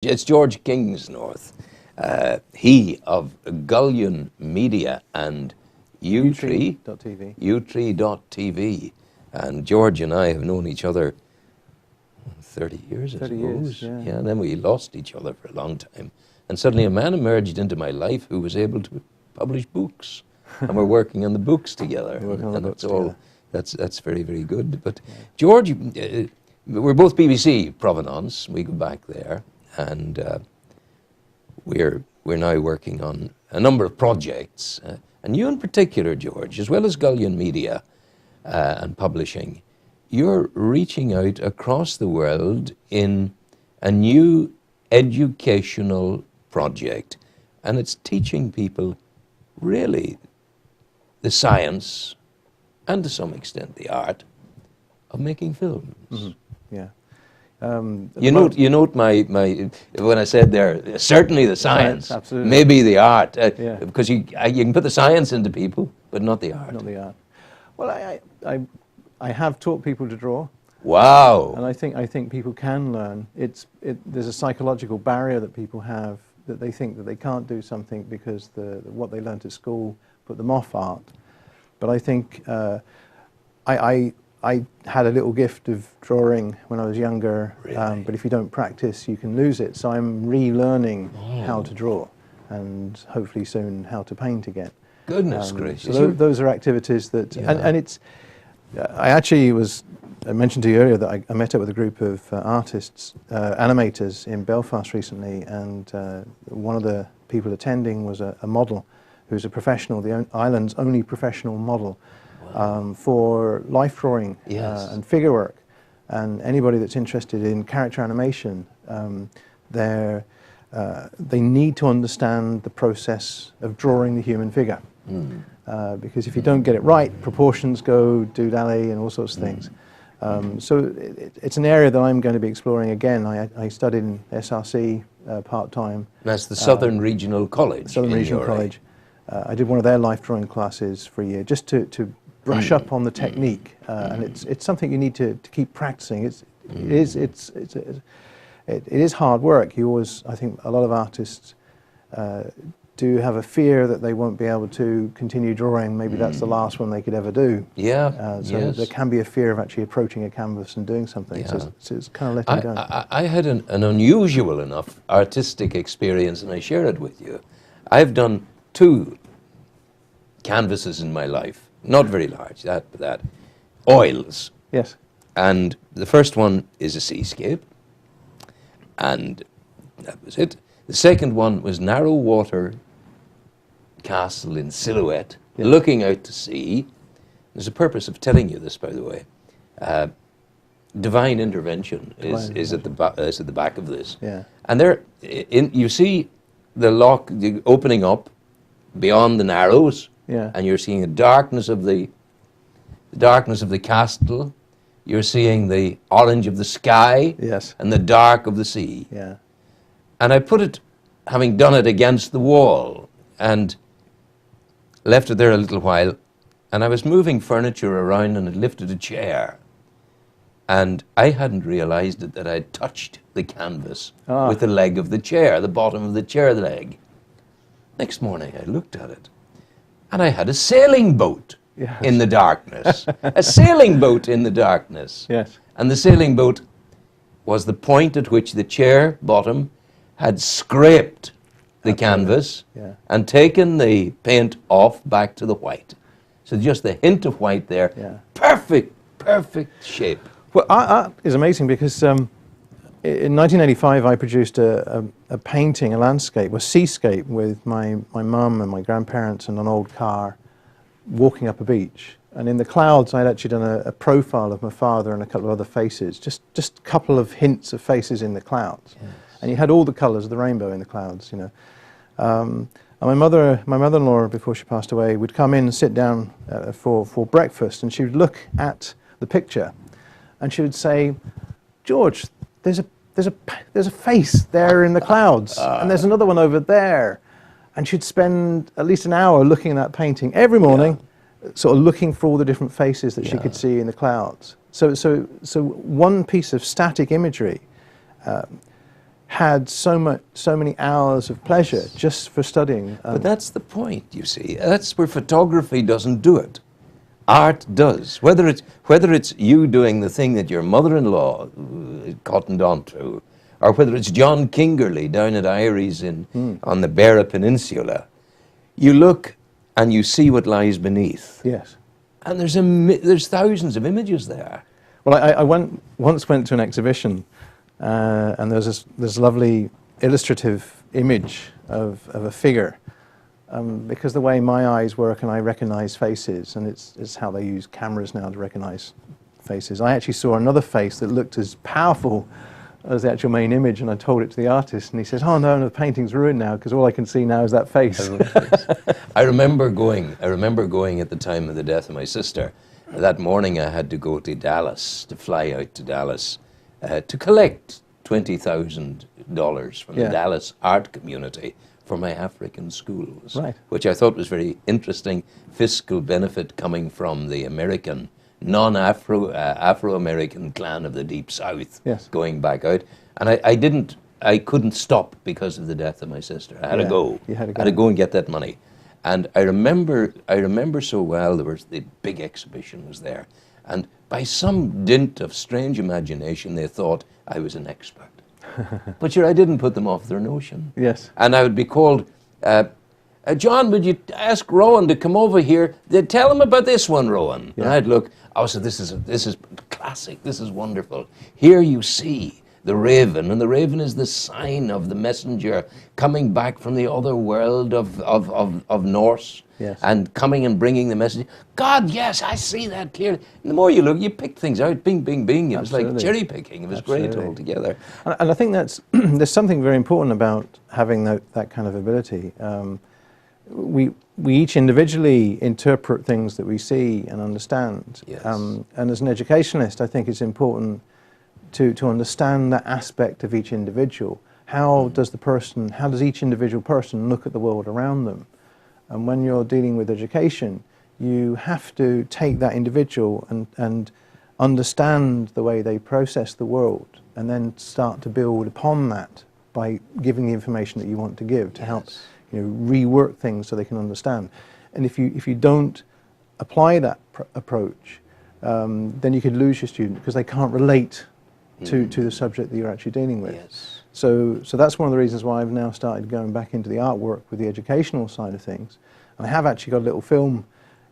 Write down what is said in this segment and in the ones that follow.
It's George Kingsnorth, he of Gullion Media and U3.tv. U3.tv. And George and I have known each other 30 years, I 30 suppose. years, yeah. And then we lost each other for a long time. And suddenly a man emerged into my life who was able to publish books. And we're working on the books together. That's very, very good. But yeah. George, we're both BBC provenance. We go back there. And we're now working on a number of projects. And you in particular, George, as well as Gullion Media and publishing, you're reaching out across the world in a new educational project. And it's teaching people really the science and to some extent the art of making films. Mm-hmm. Yeah. You note my when I said there, certainly the science, absolutely. Maybe the art, yeah. Because you can put the science into people, but not the art. Not the art. Well, I have taught people to draw. Wow. And I think people can learn. There's a psychological barrier that people have, that they think that they can't do something because what they learned at school put them off art. But I think I had a little gift of drawing when I was younger, really? But if you don't practice, you can lose it. So I'm relearning how to draw, and hopefully soon how to paint again. Goodness gracious! So those are activities that, yeah. and it's. I mentioned to you earlier that I met up with a group of artists, animators in Belfast recently, and one of the people attending was a model who's a professional, the island's only professional model. For life drawing yes. And figure work, and anybody that's interested in character animation, they need to understand the process of drawing the human figure. Because if you don't get it right, proportions go doodally and all sorts of things. So it's an area that I'm going to be exploring again. I studied in SRC part-time. That's the Southern Regional College. Southern Regional College. I did one of their life drawing classes for a year, just to brush up on the technique, and it's something you need to keep practicing. It is hard work. I think a lot of artists do have a fear that they won't be able to continue drawing. Maybe that's the last one they could ever do. Yeah. So yes. there can be a fear of actually approaching a canvas and doing something. Yeah. So it's kind of letting go. I had an unusual enough artistic experience, and I share it with you. I've done 2 canvases in my life. Not very large, but that. Oils. Yes. And the first one is a seascape, and that was it. The second one was narrow water castle in silhouette, looking out to sea. There's a purpose of telling you this, by the way. Divine intervention is at the back of this. Yeah. And there, you see the lock opening up beyond the narrows. Yeah. And you're seeing the darkness of the castle. You're seeing the orange of the sky. Yes. And the dark of the sea. Yeah. And I put it, having done it, against the wall and left it there a little while. And I was moving furniture around and it lifted a chair. And I hadn't realized that I'd touched the canvas with the leg of the chair, the bottom of the chair leg. Next morning I looked at it. And I had a sailing boat in the darkness. A sailing boat in the darkness. Yes. And the sailing boat was the point at which the chair bottom had scraped the canvas and taken the paint off back to the white. So just the hint of white there. Yeah. Perfect shape. Well, art is amazing because in 1985 I produced a painting, a landscape, a seascape with my mum and my grandparents and an old car walking up a beach. And in the clouds I'd actually done a profile of my father and a couple of other faces, just a couple of hints of faces in the clouds. Yes. And you had all the colours of the rainbow in the clouds, you know. And my mother-in-law, before she passed away, would come in and sit down for breakfast, and she would look at the picture and she would say, "George, there's a face there in the clouds, and there's another one over there." And she'd spend at least an hour looking at that painting every morning, sort of looking for all the different faces that she could see in the clouds. So one piece of static imagery had so many hours of pleasure just for studying. But that's the point, you see. That's where photography doesn't do it. Art does. Whether it's you doing the thing that your mother-in-law cottoned onto, or whether it's John Kingerly down at Irie's on the Beara Peninsula, you look and you see what lies beneath. Yes. And there's thousands of images there. Well, I once went to an exhibition, and there's this lovely illustrative image of a figure. Because the way my eyes work and I recognize faces, and it's how they use cameras now to recognize faces, I actually saw another face that looked as powerful as the actual main image, and I told it to the artist, and he says, "Oh no, the painting's ruined now because all I can see now is that face." I remember going at the time of the death of my sister. That morning I had to go to Dallas, to fly out to Dallas, to collect $20,000 from the Dallas art community for my African schools, right, which I thought was very interesting fiscal benefit coming from the American, Afro-American clan of the Deep South, going back out. And I couldn't stop because of the death of my sister. I had to go. You had to go. I had to go and get that money. And I remember so well, the big exhibition was there. And by some dint of strange imagination, they thought I was an expert. But sure, I didn't put them off their notion. Yes. And I would be called, John, would you ask Rowan to come over here? They'd tell him about this one, Rowan. Yeah. And I'd look, so this is classic, this is wonderful. Here you see the raven, and the raven is the sign of the messenger coming back from the other world of Norse, and coming and bringing the message. God, yes, I see that clearly. And the more you look, you pick things out, bing, bing, bing. It was like cherry picking. It was great altogether. And I think there's something very important about having that kind of ability. We each individually interpret things that we see and understand. Yes. And as an educationalist, I think it's important to understand that aspect of each individual. How does each individual person look at the world around them? And when you're dealing with education, you have to take that individual and understand the way they process the world, and then start to build upon that by giving the information that you want to give to help rework things so they can understand. And if you don't apply that approach, then you could lose your student because they can't relate to the subject that you're actually dealing with. Yes. So that's one of the reasons why I've now started going back into the artwork with the educational side of things. And I have actually got a little film,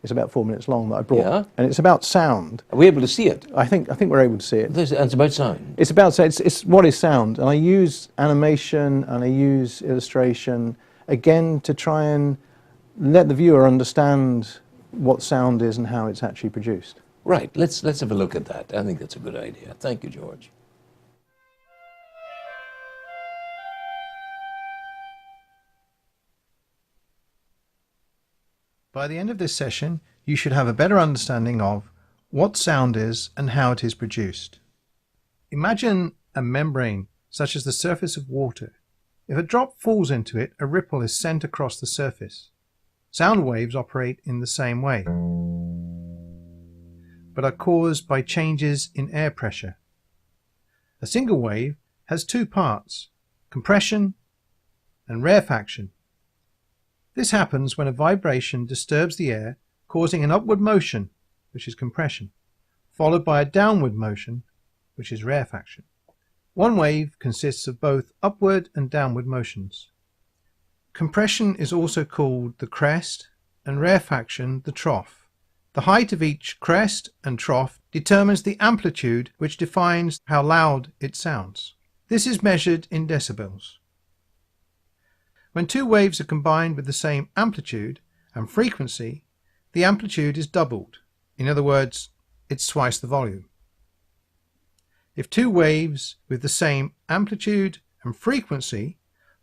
it's about 4 minutes long, that I brought, and it's about sound. Are we able to see it? I think we're able to see it. And it's about sound? It's about sound. It's what is sound. And I use animation and I use illustration, again, to try and let the viewer understand what sound is and how it's actually produced. Right, let's have a look at that. I think that's a good idea. Thank you, George. By the end of this session, you should have a better understanding of what sound is and how it is produced. Imagine a membrane, such as the surface of water. If a drop falls into it, a ripple is sent across the surface. Sound waves operate in the same way, but are caused by changes in air pressure. A single wave has two parts, compression and rarefaction. This happens when a vibration disturbs the air, causing an upward motion, which is compression, followed by a downward motion, which is rarefaction. One wave consists of both upward and downward motions. Compression is also called the crest and rarefaction the trough. The height of each crest and trough determines the amplitude, which defines how loud it sounds. This is measured in decibels. When two waves are combined with the same amplitude and frequency, the amplitude is doubled. In other words, it's twice the volume. If two waves with the same amplitude and frequency,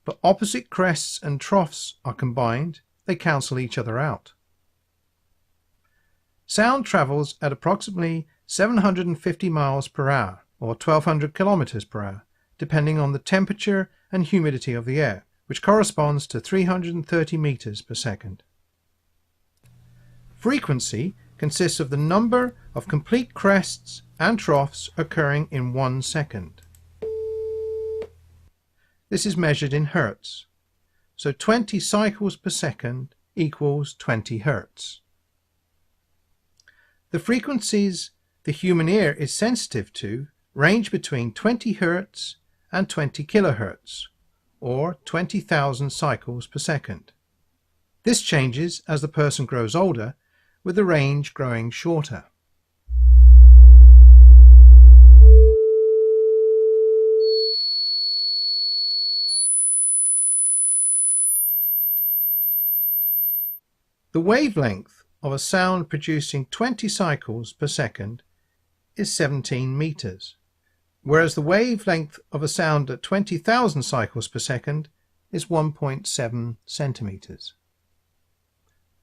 but opposite crests and troughs are combined, they cancel each other out. Sound travels at approximately 750 miles per hour, or 1200 kilometers per hour, depending on the temperature and humidity of the air, which corresponds to 330 meters per second. Frequency consists of the number of complete crests and troughs occurring in 1 second. This is measured in hertz. So 20 cycles per second equals 20 hertz. The frequencies the human ear is sensitive to range between 20 hertz and 20 kilohertz, or 20,000 cycles per second. This changes as the person grows older, with the range growing shorter. The wavelength of a sound producing 20 cycles per second is 17 meters, whereas the wavelength of a sound at 20,000 cycles per second is 1.7 centimeters.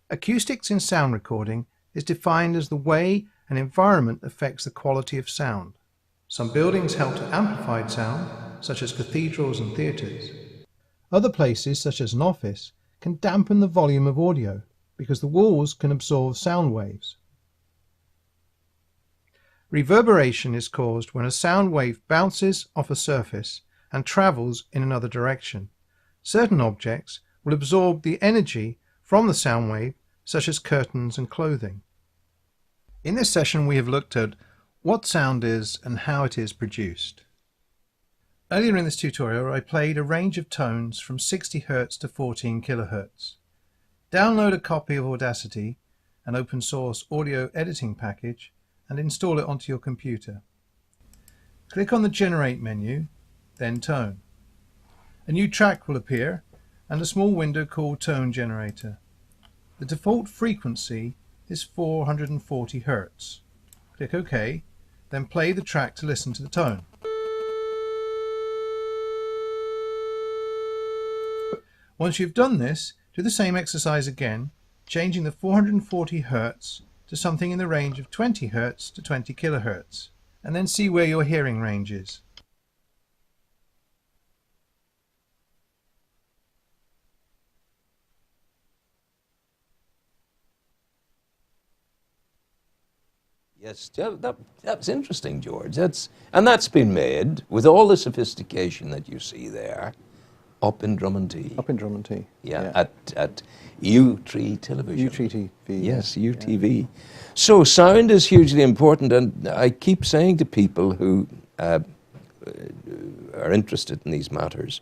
Acoustics in sound recording is defined as the way an environment affects the quality of sound. Some buildings help to amplify sound, such as cathedrals and theatres. Other places, such as an office, can dampen the volume of audio because the walls can absorb sound waves. Reverberation is caused when a sound wave bounces off a surface and travels in another direction. Certain objects will absorb the energy from the sound wave, such as curtains and clothing. In this session we have looked at what sound is and how it is produced. Earlier in this tutorial I played a range of tones from 60 Hz to 14 kHz. Download a copy of Audacity, an open source audio editing package, and install it onto your computer. Click on the Generate menu, then Tone. A new track will appear and a small window called Tone Generator. The default frequency is 440 Hz. Click OK, then play the track to listen to the tone. Once you've done this, do the same exercise again, changing the 440 Hz to something in the range of 20 Hz to 20 kHz, and then see where your hearing range is. Yes, that's interesting, George. That's been made with all the sophistication that you see there, up in Drummondtee. Up in Drummondtee. Yeah, at U3 Television. U3 TV. Yes, UTV. So sound is hugely important, and I keep saying to people who are interested in these matters,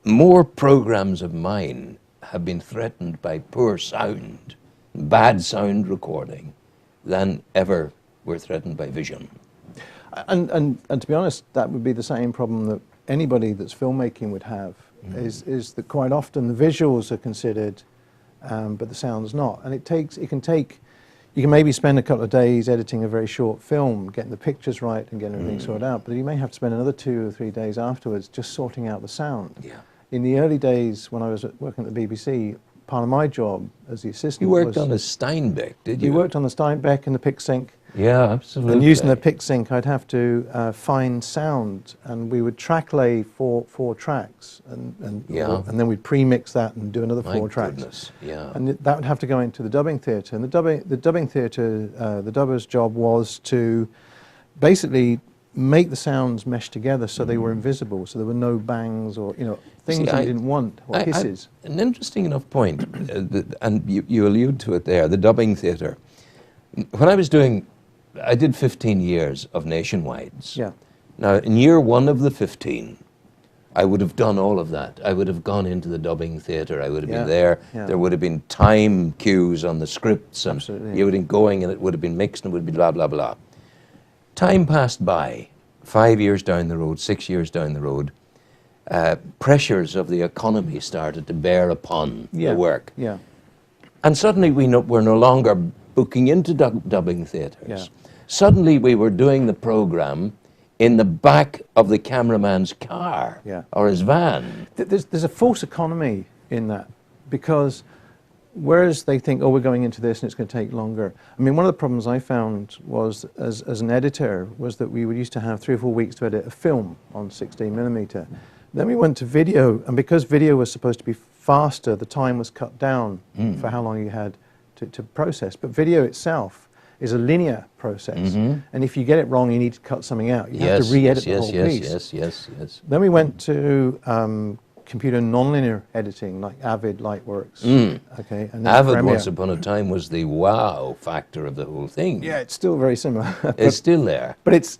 more programs of mine have been threatened by poor sound, bad sound recording, than ever were threatened by vision. And to be honest, that would be the same problem that anybody that's filmmaking would have, is that quite often the visuals are considered, but the sound's not. And you can maybe spend a couple of days editing a very short film, getting the pictures right and getting everything sorted out, but you may have to spend another 2 or 3 days afterwards just sorting out the sound. Yeah. In the early days when I was working at the BBC, part of my job as the assistant You worked on a Steinbeck, did you? We worked on the Steinbeck and the pick sync. Yeah, absolutely. And using the pick sync, I'd have to find sound, and we would track lay four tracks, and then we'd pre-mix that and do another 4 tracks. Goodness. Yeah. And that would have to go into the dubbing theatre. And the dubbing theatre, the dubber's job was to basically make the sounds mesh together so they were invisible, so there were no bangs or things that you didn't want, or hisses. An interesting enough point, and you allude to it there, the dubbing theatre. When I did 15 years of nationwides. Yeah. Now, in year 1 of the 15, I would have done all of that. I would have gone into the dubbing theatre. I would have been there. Yeah. There would have been time cues on the scripts, and you would have been going, and it would have been mixed, and it would be blah, blah, blah. Time passed by, 5 years down the road, 6 years down the road. Pressures of the economy started to bear upon the work. Yeah. And suddenly we're no longer booking into dubbing theatres. Yeah. Suddenly we were doing the program in the back of the cameraman's car or his van. There's a false economy in that, because whereas they think, oh, we're going into this and it's going to take longer. I mean, one of the problems I found was, as an editor, was that we used to have 3 or 4 weeks to edit a film on 16mm. Then we went to video, and because video was supposed to be faster, the time was cut down for how long you had to process. But video itself is a linear process. And if you get it wrong, you need to cut something out. You have to re-edit the whole piece. Yes. Then we went to computer nonlinear editing, like Avid, Lightworks. Okay, and then Avid, Premiere. once upon a time, was the wow factor of the whole thing. Yeah, it's still very similar. It's still there. But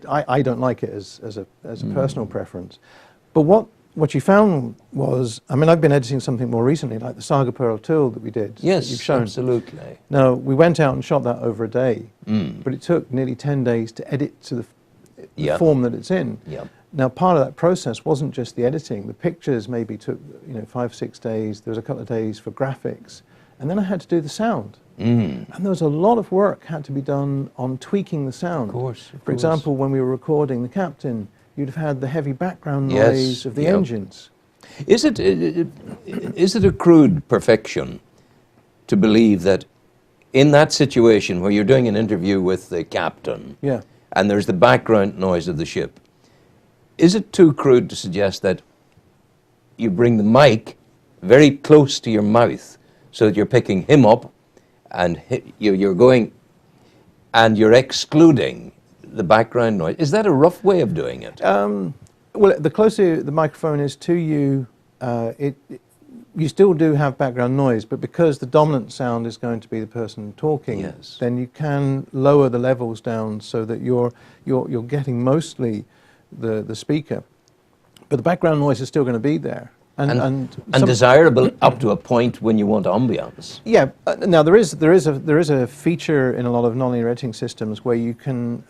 I don't like it as a personal preference. But what you found was, I mean, I've been editing something more recently, like the Saga Pearl Tool that we did. Yes, that you've shown. absolutely. Now, we went out and shot that over a day, but it took nearly 10 days to edit to the form that it's in. Yep. Now, part of that process wasn't just the editing. The pictures maybe took 5, 6 days. There was a couple of days for graphics. And then I had to do the sound. And there was a lot of work had to be done on tweaking the sound. Of course. For example, when we were recording The Captain, you'd have had the heavy background noise of the engines. Is it a crude perfection to believe that in that situation where you're doing an interview with the captain and there's the background noise of the ship, is it too crude to suggest that you bring the mic very close to your mouth so that you're picking him up and you're going and you're excluding the background noise? Is that a rough way of doing it? Well, the closer the microphone is to you, you still do have background noise, but because the dominant sound is going to be the person talking, then you can lower the levels down so that you're getting mostly the speaker, but the background noise is still going to be there. And desirable up to a point when you want ambience. Yeah. Now there is a feature in a lot of nonlinear editing systems where you can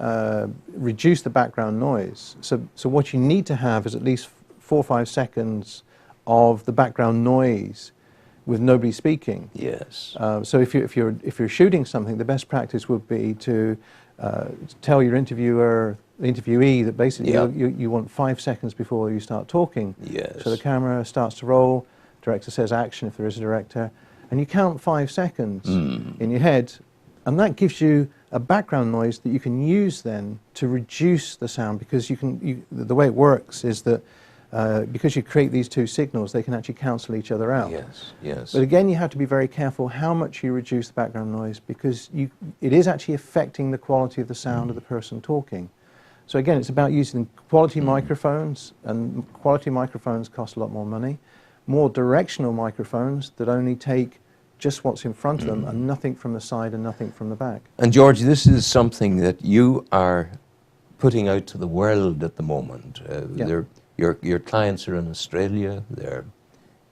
reduce the background noise. So what you need to have is at least 4 or 5 seconds of the background noise with nobody speaking. Yes. So if you're shooting something, the best practice would be to tell your interviewee that basically you want 5 seconds before you start talking. Yes. So the camera starts to roll, director says action if there is a director, and you count 5 seconds in your head, and that gives you a background noise that you can use then to reduce the sound, because the way it works is that because you create these two signals, they can actually cancel each other out. Yes. But again, you have to be very careful how much you reduce the background noise, because it is actually affecting the quality of the sound of the person talking. So again, it's about using quality microphones, and quality microphones cost a lot more money. More directional microphones that only take just what's in front of them and nothing from the side and nothing from the back. And George, this is something that you are putting out to the world at the moment. Your clients are in Australia, they're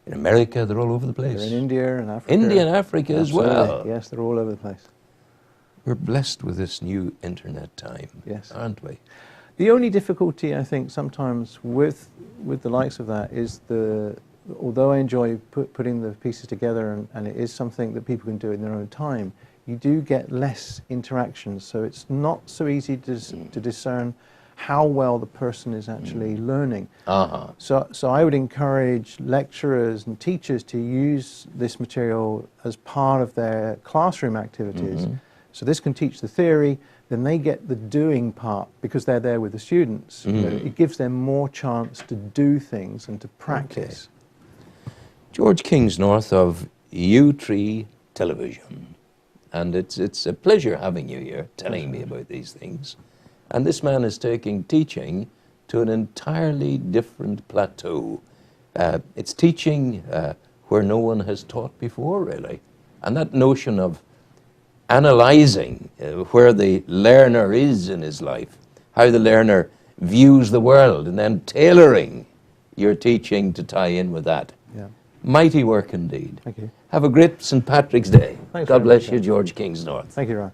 in America, they're all over the place. They're in India and Africa. India and Africa as well. Yes, they're all over the place. We're blessed with this new internet time, aren't we? The only difficulty, I think, sometimes with the likes of that is although I enjoy putting the pieces together and it is something that people can do in their own time, you do get less interactions. So it's not so easy to discern how well the person is actually learning. So I would encourage lecturers and teachers to use this material as part of their classroom activities. So this can teach the theory, then they get the doing part because they're there with the students. You know, it gives them more chance to do things and to practice. George Kingsnorth of U3 Television, and it's a pleasure having you here, telling me about these things. And this man is taking teaching to an entirely different plateau. It's teaching where no one has taught before, really. And that notion of analyzing where the learner is in his life, how the learner views the world, and then tailoring your teaching to tie in with that. Mighty work indeed. Thank you. Have a great St. Patrick's Day. Thanks God bless much, you, George Kingsnorth. Thank you, Ron.